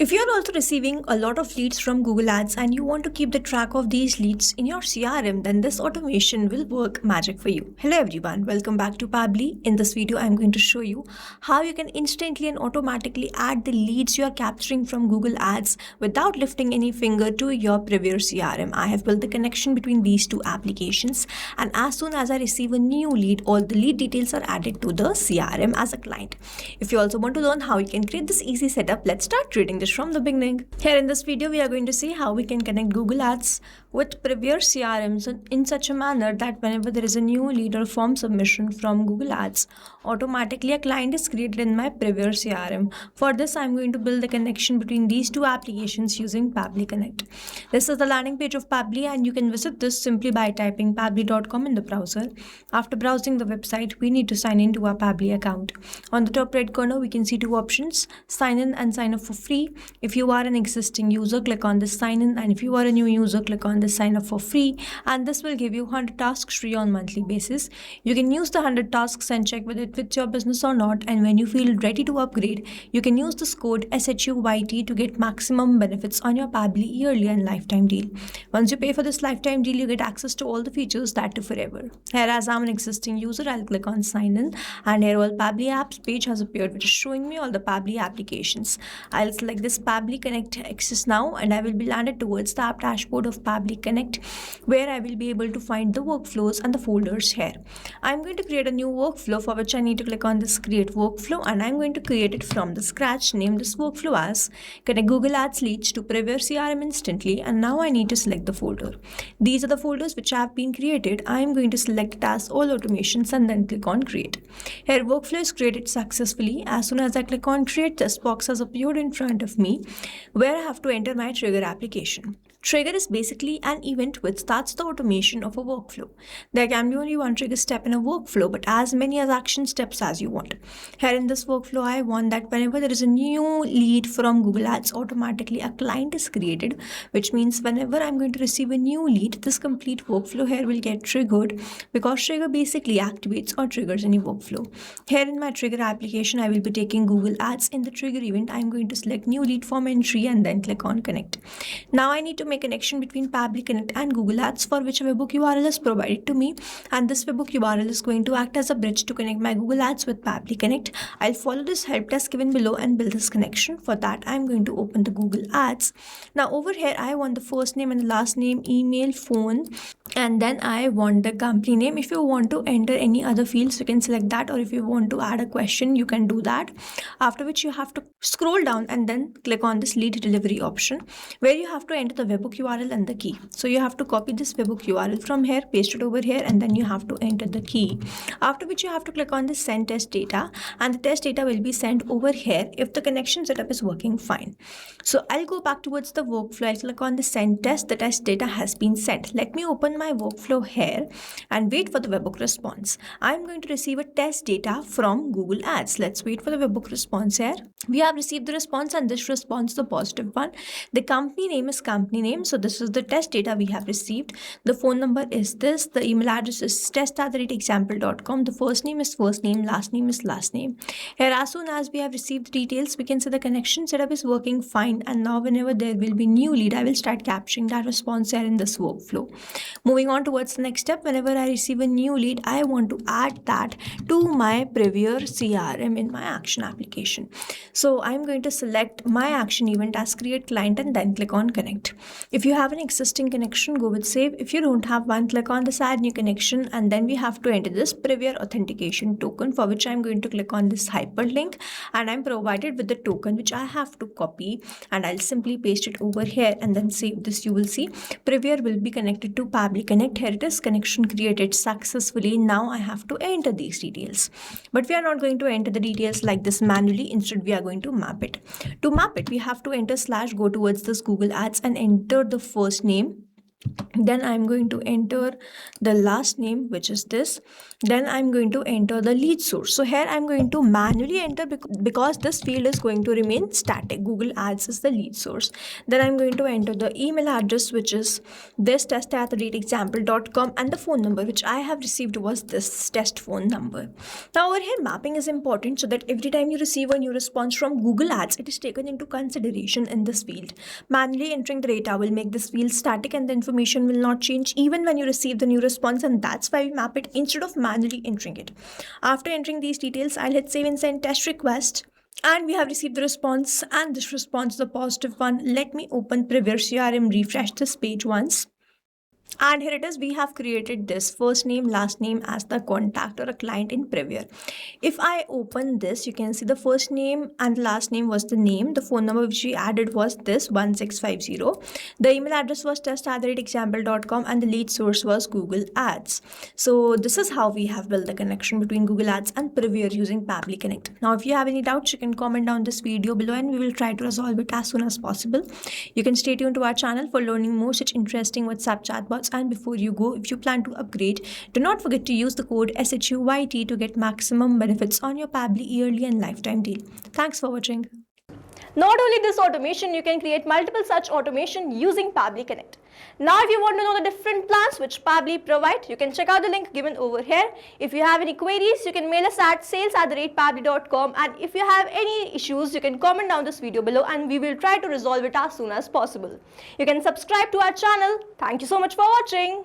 If you're also receiving a lot of leads from Google Ads and you want to keep the track of these leads in your CRM, then this automation will work magic for you. Hello everyone, welcome back to Pabbly. In this video, I'm going to show you how you can instantly and automatically add the leads you are capturing from Google Ads without lifting any finger to your Privyr CRM. I have built the connection between these two applications, and as soon as I receive a new lead, all the lead details are added to the CRM as a client. If you also want to learn how you can create this easy setup, let's start creating this from the beginning. Here in this video, we are going to see how we can connect Google Ads with Privyr CRM in such a manner that whenever there is a new lead or form submission from Google Ads, automatically a client is created in my Privyr CRM. For this, I'm going to build the connection between these two applications using Pabbly Connect. This is the landing page of Pabbly, and you can visit this simply by typing pabbly.com in the browser. After browsing the website, we need to sign in to our Pabbly account. On the top right corner, we can see two options: sign in and sign up for free. If you are an existing user, click on this sign in, and if you are a new user, click on this sign up for free, and this will give you 100 tasks free on monthly basis. You can use the 100 tasks and check whether it fits your business or not, and when you feel ready to upgrade, you can use this code SHUYT to get maximum benefits on your Pabbly yearly and lifetime deal. Once you pay for this lifetime deal, you get access to all the features that to forever. Here, as I'm an existing user, I'll click on sign in, and here all Pabbly apps page has appeared, which is showing me all the Pabbly applications. I'll select this Pabbly Connect access now, and I will be landed towards the app dashboard of Pabbly Connect, where I will be able to find the workflows and the folders here. I'm going to create a new workflow, for which I need to click on this create workflow, and I'm going to create it from the scratch. Name this workflow as connect Google Ads leads to Privyr CRM instantly, and now I need to select the folder. These are the folders which have been created. I'm going to select it as all automations and then click on create. Here workflow is created successfully. As soon as I click on create, this box has appeared in front of me where I have to enter my trigger application. Trigger is basically an event which starts the automation of a workflow. There can be only one trigger step in a workflow, but as many as action steps as you want. Here in this workflow, I want that whenever there is a new lead from Google Ads, automatically a client is created, which means whenever I'm going to receive a new lead, this complete workflow here will get triggered, because trigger basically activates or triggers any workflow. Here in my trigger application, I will be taking Google Ads. In the trigger event, I'm going to select new lead form entry and then click on connect. Now I need to make connection between Pabbly Connect and Google Ads, for which a webhook URL is provided to me, and this webhook URL is going to act as a bridge to connect my Google Ads with Pabbly Connect. I'll follow this help desk given below and build this connection. For that, I'm going to open the Google Ads. Now over here, I want the first name and the last name, email, phone, and then I want the company name. If you want to enter any other fields, you can select that, or if you want to add a question, you can do that. After which you have to scroll down and then click on this lead delivery option, where you have to enter the webhook URL and the key. So you have to copy this webhook URL from here, paste it over here, and then you have to enter the key. After which you have to click on the send test data, and the test data will be sent over here if the connection setup is working fine. So I'll go back towards the workflow. I'll click on the send test. The test data has been sent. Let me open my workflow here and wait for the webhook response. I'm going to receive a test data from Google Ads. Let's wait for the webhook response here. We have received the response, and this response is the positive one. The company name is company name. So this is the test data we have received. The phone number is this. The email address is test@example.com. The first name is first name, last name is last name. Here, as soon as we have received the details, we can see the connection setup is working fine. And now whenever there will be new lead, I will start capturing that response here in this workflow. Moving on towards the next step, whenever I receive a new lead, I want to add that to my Privyr CRM in my action application. So I'm going to select my action event as create client and then click on connect. If you have an existing connection, go with save. If you don't have one, click on this add new connection, and then we have to enter this Privyr authentication token, for which I'm going to click on this hyperlink, and I'm provided with the token which I have to copy, and I'll simply paste it over here and then save this. You will see Privyr will be connected to Pabbly Connect. Here it is, connection created successfully. Now I have to enter these details, but we are not going to enter the details like this manually. Instead, we are going to map it. To map it, we have to enter / go towards this Google Ads and enter the first name, Then I'm going to enter the last name, which is this. Then I'm going to enter the lead source. So here I'm going to manually enter because this field is going to remain static. Google Ads is the lead source. Then I'm going to enter the email address, which is this test@example.com, and the phone number which I have received was this test phone number. Now over here mapping is important so that every time you receive a new response from Google Ads, it is taken into consideration in this field. Manually entering the data will make this field static and the information will not change even when you receive the new response, and that's why we map it instead of manually entering it. After entering these details, I'll hit save and send test request. And we have received the response, and this response is a positive one. Let me open Privyr CRM, refresh this page once. And here it is, we have created this first name, last name as the contact or a client in Privyr. If I open this, you can see the first name and the last name was the name. The phone number which we added was this 1650. The email address was test@example.com and the lead source was Google Ads. So this is how we have built the connection between Google Ads and Privyr using Pabbly Connect. Now, if you have any doubts, you can comment down this video below and we will try to resolve it as soon as possible. You can stay tuned to our channel for learning more such interesting WhatsApp chatbots. And before you go, if you plan to upgrade, do not forget to use the code SHUYT to get maximum benefits on your Pabbly yearly and lifetime deal. Thanks for watching. Not only this automation, you can create multiple such automation using Pabbly Connect. Now, if you want to know the different plans which Pabbly provide, you can check out the link given over here. If you have any queries, you can mail us at sales@pabbly.com, and if you have any issues, you can comment down this video below and we will try to resolve it as soon as possible. You can subscribe to our channel. Thank you so much for watching.